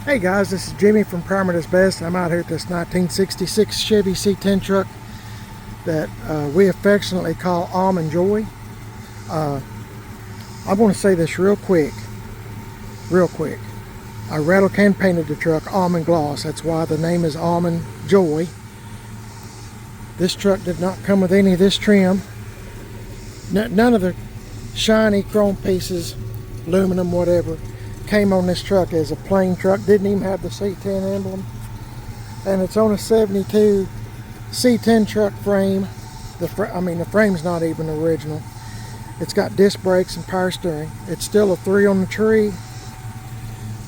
Hey guys, this is Jimmy from Primer Is Best. I'm out here at this 1966 Chevy C10 truck that we affectionately call Almond Joy. I want to say this real quick. I rattle can painted the truck almond gloss. That's why the name is Almond Joy. This truck did not come with any of this trim. None of the shiny chrome pieces, aluminum, whatever, came on this truck as a plain truck. Didn't even have the C10 emblem. And it's on a 72 C10 truck frame. The frame's not even original. It's got disc brakes and power steering. It's still a 3 on the tree.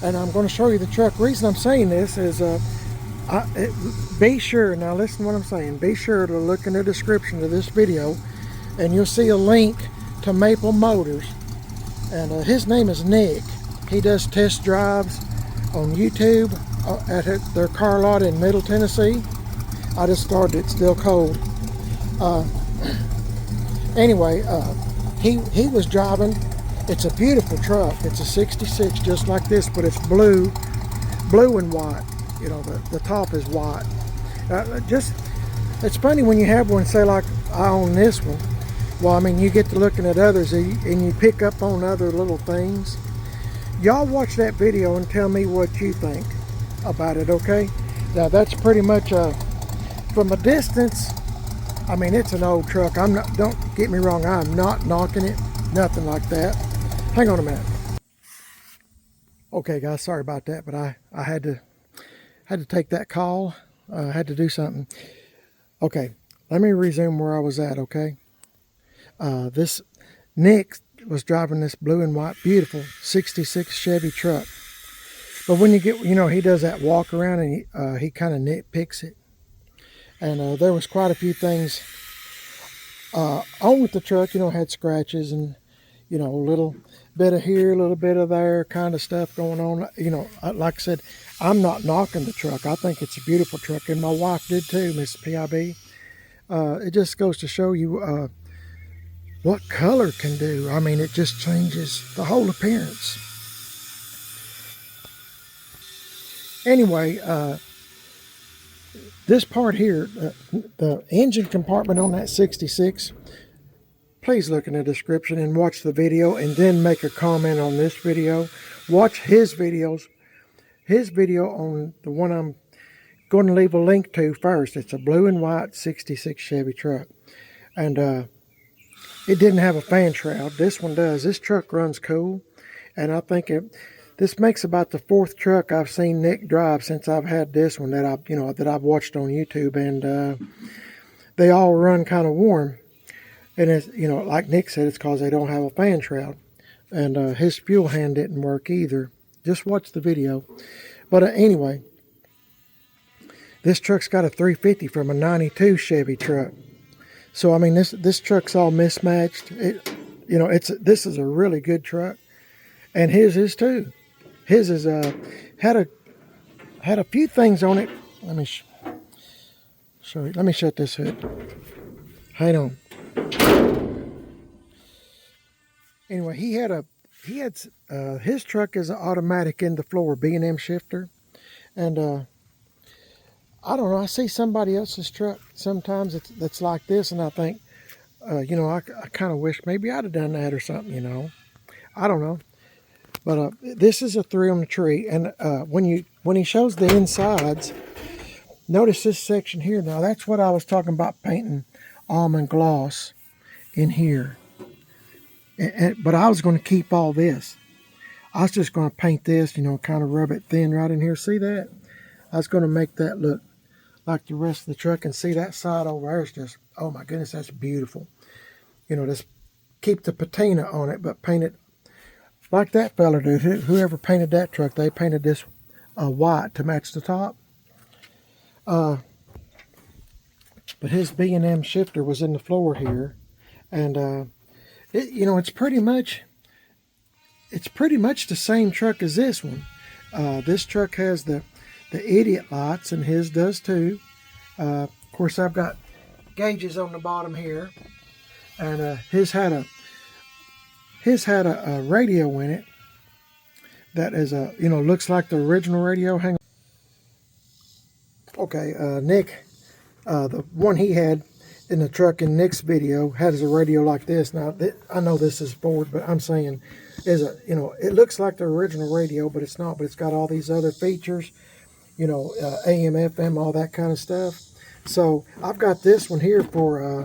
And I'm going to show you the truck. The reason I'm saying this is be sure, now listen to what I'm saying, be sure to look in the description of this video and you'll see a link to Maple Motors. And his name is Nick. He does test drives on YouTube at their car lot in Middle Tennessee. I just started, it's still cold. Anyway, he was driving. It's a beautiful truck. It's a 66 just like this, but it's blue and white. You know, the top is white. It's funny when you have one, say like I own this one. Well, I mean, you get to looking at others and you pick up on other little things. Y'all watch that video and tell me what you think about it, okay? Now that's pretty much from a distance. I mean, it's an old truck. Don't get me wrong, I'm not knocking it, nothing like that. Hang on a minute. Okay guys, sorry about that, but I had to take that call. I had to do something. Okay, let me resume where I was at, okay? This Nick was driving this blue and white beautiful 66 Chevy truck. But when you get, you know, he does that walk around and he kind of nitpicks it. And there was quite a few things on with the truck, you know, had scratches and, you know, a little bit of here, a little bit of there kind of stuff going on. You know, like I said, I'm not knocking the truck. I think it's a beautiful truck, and my wife did too, Miss PIB. It just goes to show you what color can do. I mean, it just changes the whole appearance. Anyway, this part here, the engine compartment on that 66, please look in the description and watch the video and then make a comment on this video. Watch his videos. His video on the one I'm going to leave a link to first. It's a blue and white 66 Chevy truck. And it didn't have a fan shroud. This one does. This truck runs cool. And I think this makes about the 4th truck I've seen Nick drive since I've had this one that I've watched on YouTube. And they all run kind of warm. And it's, you know, like Nick said, it's because they don't have a fan shroud. And his fuel hand didn't work either. Just watch the video. But anyway, this truck's got a 350 from a 92 Chevy truck. So I mean, this truck's all mismatched. This is a really good truck, and his is too. His is had a few things on it. Let me show you. Let me shut this hood. Hang on. Anyway, his truck is an automatic in the floor B&M shifter, and I don't know, I see somebody else's truck sometimes that's like this, and I think, you know, I kind of wish maybe I'd have done that or something, you know. I don't know. But this is a 3 on the tree, and when he shows the insides, notice this section here. Now, that's what I was talking about, painting almond gloss in here. But I was going to keep all this. I was just going to paint this, you know, kind of rub it thin right in here. See that? I was going to make that look like the rest of the truck, and see that side over there is just, oh my goodness, that's beautiful. You know, just keep the patina on it, but paint it like that fella did. Whoever painted that truck, they painted this white to match the top. But his B&M shifter was in the floor here, and you know, it's pretty much the same truck as this one. This truck has the idiot lights, and his does too. Of course, I've got gauges on the bottom here, and his had a radio in it, that is a, looks like the original radio. Hang on. Okay, Nick, the one he had in the truck in Nick's video has a radio like this. Now, I know this is Ford, but I'm saying it looks like the original radio, but it's not. But it's got all these other features, AM, FM, all that kind of stuff. So I've got this one here for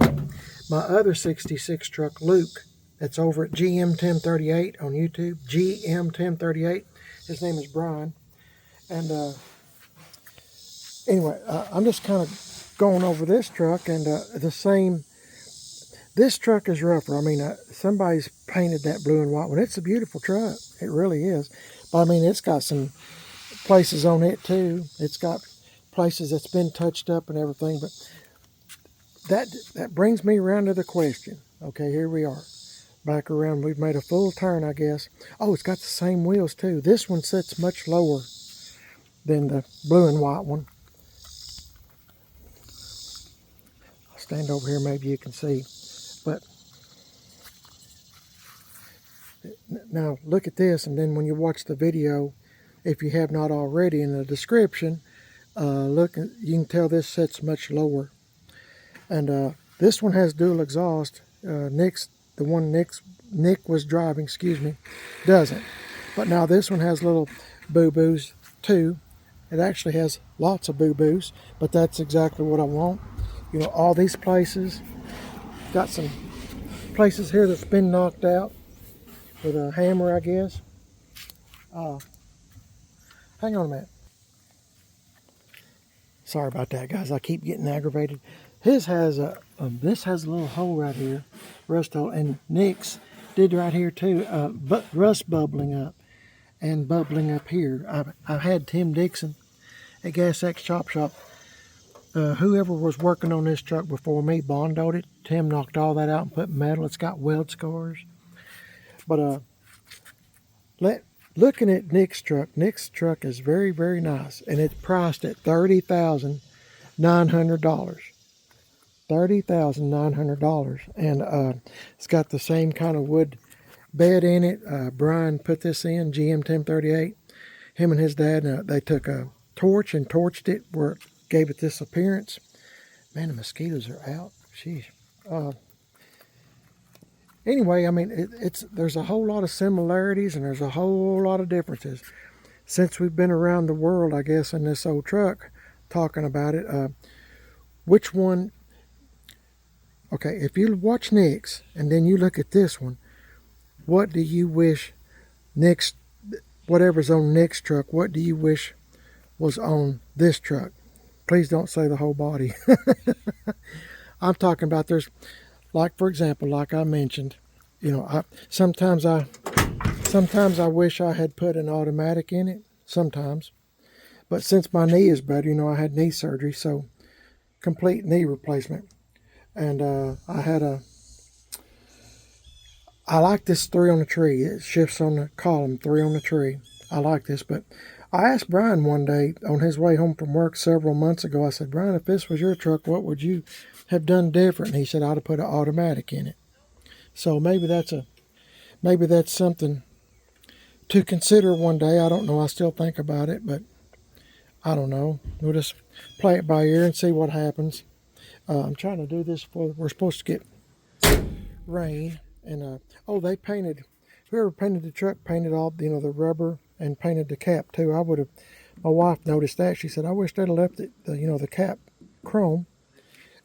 my other 66 truck, Luke. That's over at GM 1038 on YouTube. GM 1038. His name is Brian. And anyway, I'm just kind of going over this truck, and this truck is rougher. I mean, somebody's painted that blue and white one. It's a beautiful truck. It really is. But I mean, it's got some places on it too. It's got places that's been touched up and everything. But that brings me around to the question. Okay, here we are. Back around. We've made a full turn, I guess. Oh, it's got the same wheels too. This one sits much lower than the blue and white one. I'll stand over here, maybe you can see. But now look at this, and then when you watch the video, if you have not already, in the description, look, you can tell this sits much lower. And this one has dual exhaust. The one Nick was driving, excuse me, doesn't. But now this one has little boo-boos too. It actually has lots of boo-boos, but that's exactly what I want. All these places. Got some places here that's been knocked out with a hammer, I guess. Hang on a minute. Sorry about that, guys. I keep getting aggravated. His has this has a little hole right here, rust hole, and Nick's did right here too. But rust bubbling up and bubbling up here. I've had Tim Dixon at Gas X Chop Shop. Whoever was working on this truck before me bondoed it. Tim knocked all that out and put metal. It's got weld scars. But looking at Nick's truck is very, very nice, and it's priced at $30,900. $30,900, and it's got the same kind of wood bed in it. Brian put this in GM 1038. Him and his dad, they took a torch and torched it where it gave it this appearance. Man, the mosquitoes are out. Sheesh. Anyway, I mean, there's a whole lot of similarities and there's a whole lot of differences. Since we've been around the world, I guess, in this old truck, talking about it, which one? Okay, if you watch Nick's and then you look at this one, what do you wish Nick's, whatever's on Nick's truck, what do you wish was on this truck? Please don't say the whole body. I'm talking about there's, like, for example, like I mentioned, sometimes I wish I had put an automatic in it, sometimes. But since my knee is better, I had knee surgery, so complete knee replacement. And I like this 3 on the tree. It shifts on the column, 3 on the tree. I like this, but I asked Brian one day on his way home from work several months ago, I said, Brian, if this was your truck, what would you have done different? And he said, I'd have put an automatic in it. So maybe that's something to consider one day. I don't know. I still think about it, but I don't know. We'll just play it by ear and see what happens. I'm trying to do this before we're supposed to get rain. And they painted, whoever painted the truck painted all the rubber and painted the cap too. My wife noticed that. She said, I wish they'd have left it, the cap chrome.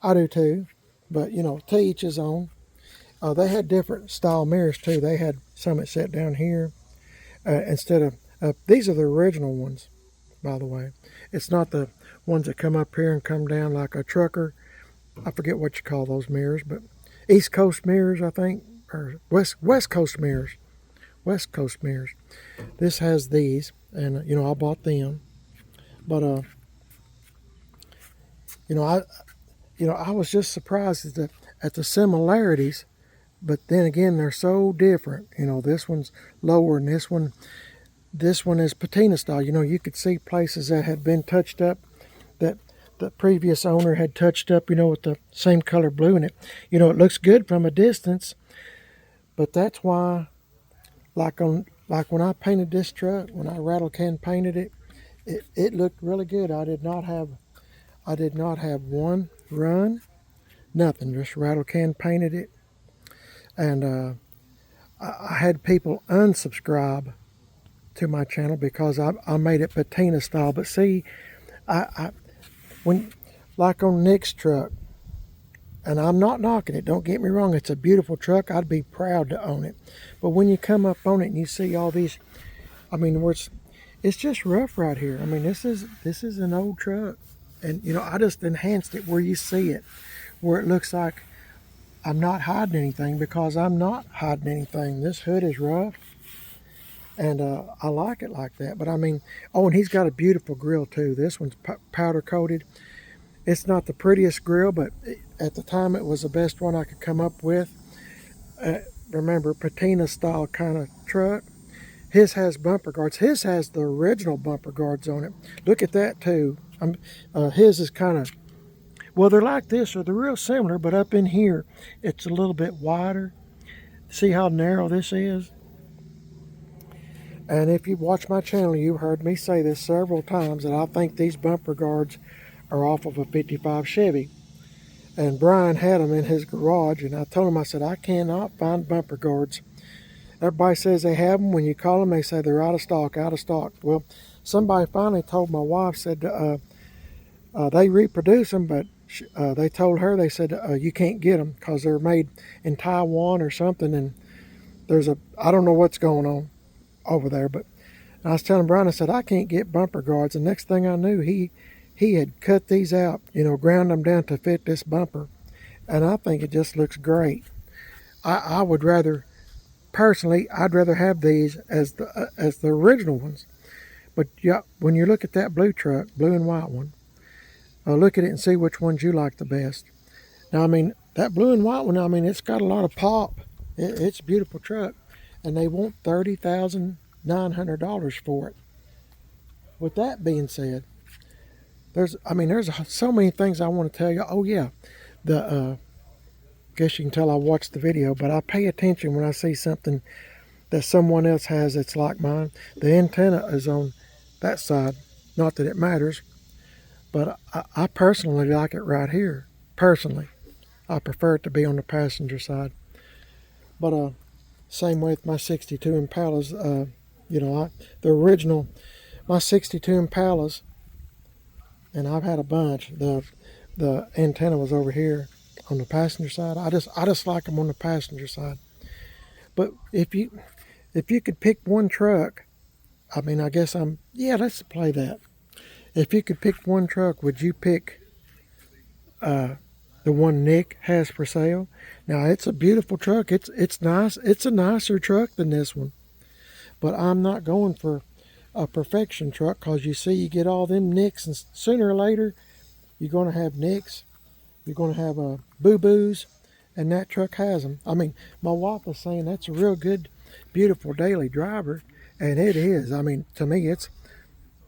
I do too, but to each his own. They had different style mirrors too. They had some that sat down here instead of, these are the original ones, by the way. It's not the ones that come up here and come down like a trucker. I forget what you call those mirrors, but East Coast mirrors, I think, or West Coast mirrors. West Coast mirrors. This has these, and I bought them. But I was just surprised at the similarities, but then again they're so different. This one's lower, and this one is patina style. You could see places that had been touched up that the previous owner had touched up, with the same color blue in it. It looks good from a distance, but that's why, like Like when I painted this truck, when I rattle can painted it, it looked really good. I did not have one run, nothing. Just rattle can painted it, and I had people unsubscribe to my channel because I made it patina style. But see, I when like on Nick's truck, and I'm not knocking it. Don't get me wrong. It's a beautiful truck. I'd be proud to own it. But when you come up on it and you see all these, I mean, where it's just rough right here. I mean, this is an old truck, and you know, I just enhanced it where you see it, where it looks like I'm not hiding anything, because I'm not hiding anything. This hood is rough, and I like it like that. But I mean, oh, and he's got a beautiful grill too. This one's powder coated. It's not the prettiest grill, but at the time it was the best one I could come up with. Remember, patina style kind of truck. His has bumper guards. His has the original bumper guards on it. Look at that too. His is kind of, well, they're like this, or they're real similar, but up in here it's a little bit wider. See how narrow this is? And if you watch my channel, you heard me say this several times, that I think these bumper guards are off of a 55 Chevy. And Brian had them in his garage, and I told him, I said, I cannot find bumper guards. Everybody says they have them. When you call them, they say they're out of stock, out of stock. Well, somebody finally told my wife, said they reproduce them, but they told her, they said, you can't get them because they're made in Taiwan or something, and I don't know what's going on over there. But I was telling Brian, I said, I can't get bumper guards. And next thing I knew, he had cut these out, you know, ground them down to fit this bumper. And I think it just looks great. I would rather, personally, I'd rather have these as the original ones. But yeah, when you look at that blue truck, blue and white one, look at it and see which ones you like the best. Now, I mean, that blue and white one, I mean, it's got a lot of pop. It's a beautiful truck. And they want $30,900 for it. With that being said, there's so many things I want to tell you. Oh yeah, guess you can tell I watched the video, but I pay attention when I see something that someone else has that's like mine. The antenna is on that side. Not that it matters, but I personally like it right here. Personally, I prefer it to be on the passenger side. But same way with my 62 Impalas. You know, the original, my 62 Impalas, and I've had a bunch. The antenna was over here on the passenger side. I just like them on the passenger side. But if you could pick one truck, I mean, I guess let's play that. If you could pick one truck, would you pick the one Nick has for sale? Now, it's a beautiful truck. It's nice. It's a nicer truck than this one. But I'm not going for a perfection truck, because you see, you get all them nicks, and sooner or later you're going to have nicks, you're going to have boo-boos, and that truck has them. I mean, my wife was saying that's a real good, beautiful daily driver, and it is. I mean, to me, it's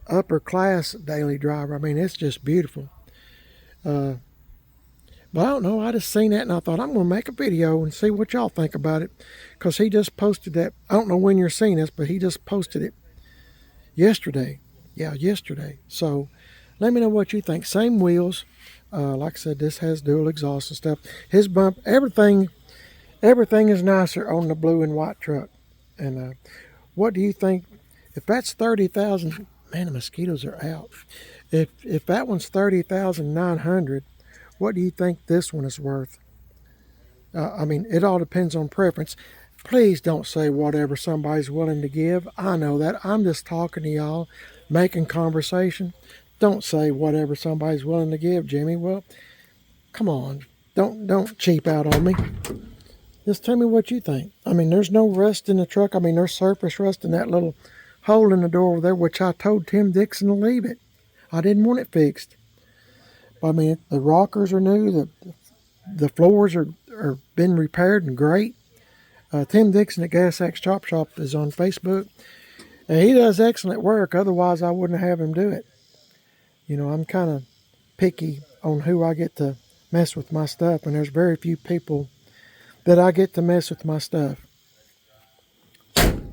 upper class daily driver. I mean, it's just beautiful. But I don't know, I just seen that and I thought, I'm going to make a video and see what y'all think about it, because he just posted that. I don't know when you're seeing this, but he just posted it yesterday. Yeah, yesterday. So let me know what you think. Same wheels. Like I said, this has dual exhaust and stuff. His bump, everything is nicer on the blue and white truck. And what do you think? If that's 30,000, man, the mosquitoes are out. If that one's 30,900, what do you think this one is worth? I mean, it all depends on preference. Please don't say whatever somebody's willing to give. I know that. I'm just talking to y'all, making conversation. Don't say whatever somebody's willing to give, Jimmy. Well, come on. Don't cheap out on me. Just tell me what you think. I mean, there's no rust in the truck. I mean, there's surface rust in that little hole in the door over there, which I told Tim Dixon to leave it. I didn't want it fixed. But, I mean, the rockers are new. The floors are been repaired and great. Tim Dixon at Gas Axe Chop Shop is on Facebook. And he does excellent work. Otherwise, I wouldn't have him do it. You know, I'm kind of picky on who I get to mess with my stuff. And there's very few people that I get to mess with my stuff.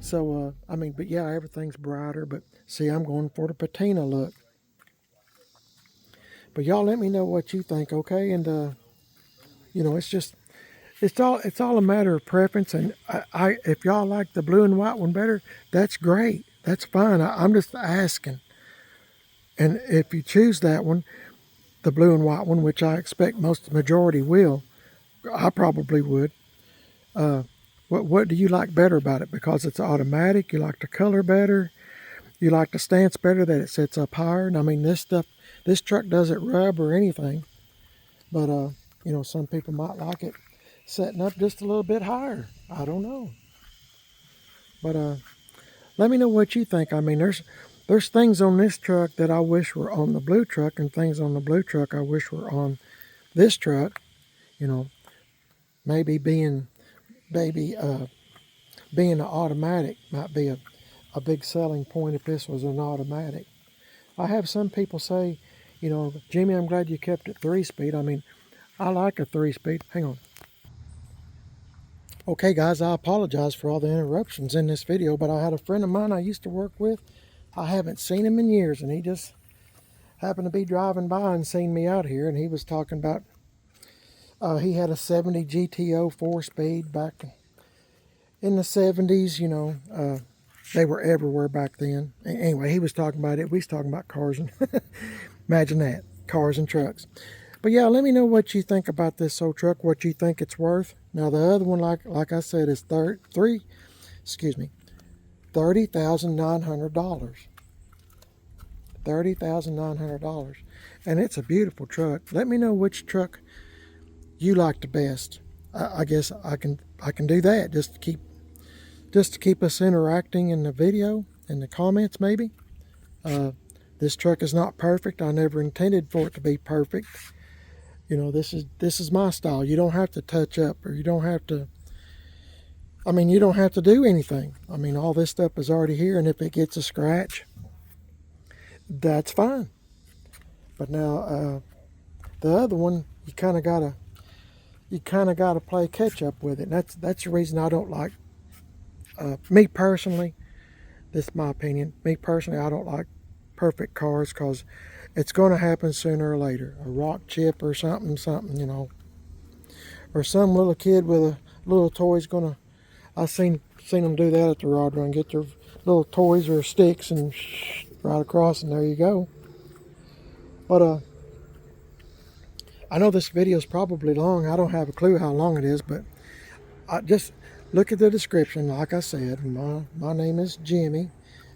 So, I mean, but yeah, everything's brighter. But see, I'm going for the patina look. But y'all let me know what you think, okay? And, you know, it's all a matter of preference. And if y'all like the blue and white one better, that's great. That's fine. I'm just asking. And if you choose that one, the blue and white one, which I expect most majority will, I probably would. What do you like better about it? Because it's automatic, you like the color better, you like the stance better that it sits up higher. And I mean, this truck doesn't rub or anything, but you know, some people might like it setting up just a little bit higher. I don't know, but let me know what you think. I mean, there's things on this truck that I wish were on the blue truck, and things on the blue truck I wish were on this truck. You know, maybe maybe being an automatic might be a big selling point if this was an automatic. I have some people say, you know, Jimmy, I'm glad you kept it 3-speed. I mean, I like a 3-speed. Hang on. Okay, guys, I apologize for all the interruptions in this video, but I had a friend of mine I used to work with. I haven't seen him in years, and he just happened to be driving by and seen me out here, and he was talking about he had a 70 GTO 4-speed back in the 70s, you know. They were everywhere back then. Anyway, he was talking about it. We was talking about cars and imagine that, cars and trucks. But yeah, let me know what you think about this old truck, what you think it's worth. Now the other one, like I said, is $30,900. $30,900, and it's a beautiful truck. Let me know which truck you like the best. I guess I can do that just to keep us interacting in the video, in the comments maybe. This truck is not perfect. I never intended for it to be perfect. You know, this is my style. You don't have to touch up, or you don't have to, I mean, you don't have to do anything. I mean, all this stuff is already here, and if it gets a scratch, that's fine. But now, the other one, you kind of gotta play catch up with it. And that's the reason I don't like, me personally, this is my opinion, me personally, I don't like perfect cars, because it's going to happen sooner or later. A rock chip or something, you know, or some little kid with a little toy's gonna, I seen them do that at the rod run, get their little toys or sticks and right across, and there you go. But I know this video is probably long. I don't have a clue how long it is, but I just look at the description. Like I said, my name is Jimmy.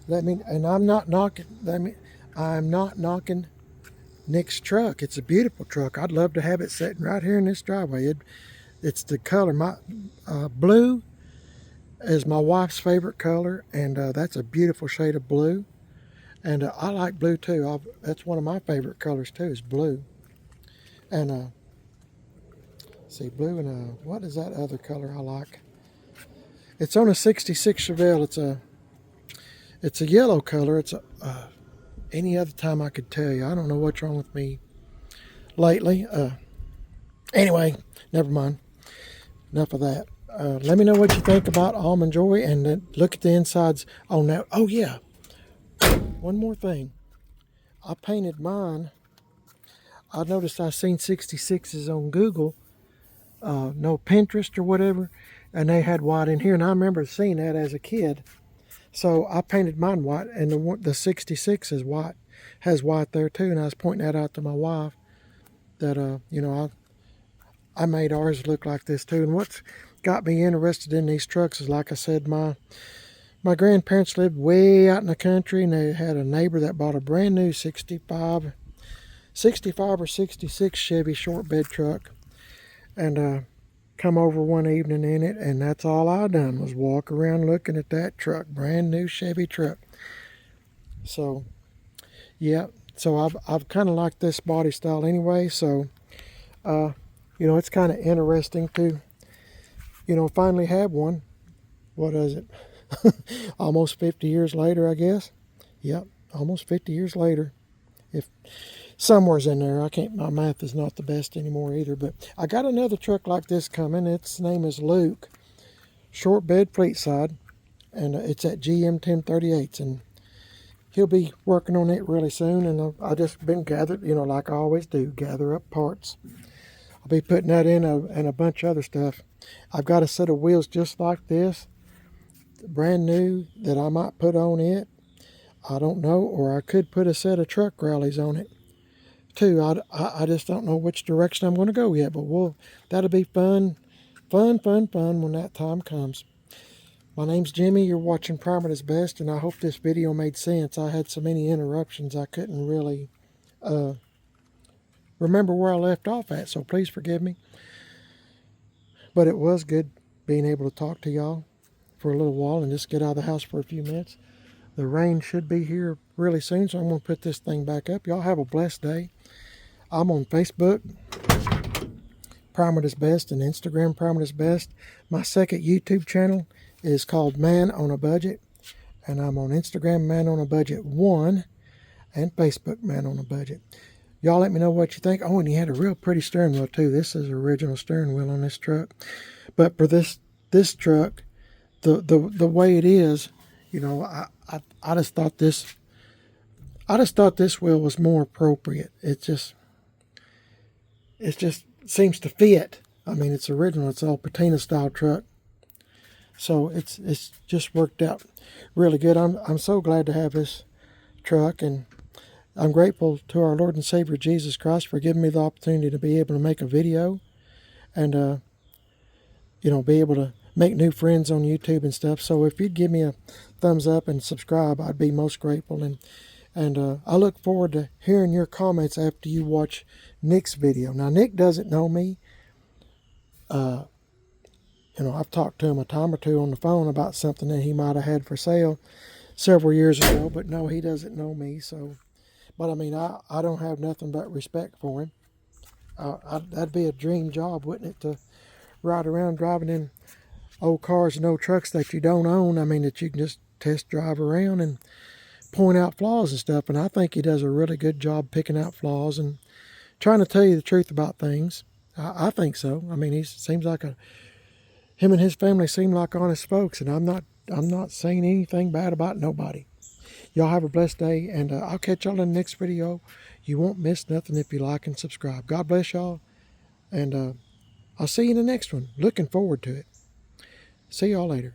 And I'm not knocking. I'm not knocking Nick's truck. It's a beautiful truck. I'd love to have it sitting right here in this driveway. It's the color. My blue is my wife's favorite color, and that's a beautiful shade of blue. And I like blue too. That's one of my favorite colors too, is blue. And see, blue and what is that other color I like? It's on a '66 Chevelle. It's a yellow color. It's any other time I could tell you. I don't know what's wrong with me lately. Anyway, never mind. Enough of that. Let me know what you think about Almond Joy, and then look at the insides on that. Oh yeah, one more thing. I painted mine. I noticed I seen 66s on Google, no Pinterest or whatever, and they had white in here, and I remember seeing that as a kid. So I painted mine white, and the 66 is white, has white there too. And I was pointing that out to my wife, that you know, I made ours look like this too. And what's got me interested in these trucks is, like I said, my grandparents lived way out in the country, and they had a neighbor that bought a brand new 65 or 66 Chevy short bed truck, and come over one evening in it, and that's all I done was walk around looking at that truck, brand new Chevy truck. So yeah, so I've kind of liked this body style anyway. So you know, it's kind of interesting to, you know, finally have one. What is it? Almost 50 years later, I guess. Yep, almost 50 years later. If somewhere's in there, I can't, my math is not the best anymore either. But I got another truck like this coming. Its name is Luke, short bed fleet side. and it's at GM 1038s, and he'll be working on it really soon. And I just been gathered, like I always do, gather up parts. I'll be putting that in and a bunch of other stuff. I've got a set of wheels just like this, brand new, that I might put on it. I don't know, or I could put a set of truck rallies on it too. I just don't know which direction I'm going to go yet, but that'll be fun when that time comes. My name's Jimmy. You're watching Primer is Best, and I hope this video made sense. I had so many interruptions I couldn't really remember where I left off at, so please forgive me. But it was good being able to talk to y'all for a little while and just get out of the house for a few minutes. The rain should be here really soon, so I'm going to put this thing back up. Y'all have a blessed day. I'm on Facebook, Primer is Best, and Instagram, Primer is Best. My second YouTube channel is called Man on a Budget, and I'm on Instagram, Man on a Budget 1, and Facebook, Man on a Budget. Y'all let me know what you think. Oh, and he had a real pretty steering wheel too. This is the original steering wheel on this truck. But for this truck, the way it is, I just thought this wheel was more appropriate. It just seems to fit. I mean, it's original. It's all Patina style truck. So it's just worked out really good. I'm so glad to have this truck, and I'm grateful to our Lord and Savior Jesus Christ for giving me the opportunity to be able to make a video and be able to make new friends on YouTube and stuff. So if you'd give me a thumbs up and subscribe, I'd be most grateful. And I look forward to hearing your comments after you watch Nick's video. Now, Nick doesn't know me. I've talked to him a time or two on the phone about something that he might have had for sale several years ago, but no, he doesn't know me. So, but I mean, I don't have nothing but respect for him. That'd be a dream job, wouldn't it, to ride around driving in old cars and old trucks that you don't own. I mean, that you can just test drive around and point out flaws and stuff. And I think he does a really good job picking out flaws and trying to tell you the truth about things. I think so. I mean, him and his family seem like honest folks, and I'm not saying anything bad about nobody. Y'all have a blessed day, and I'll catch y'all in the next video. You won't miss nothing if you like and subscribe. God bless y'all, and I'll see you in the next one. Looking forward to it. See y'all later.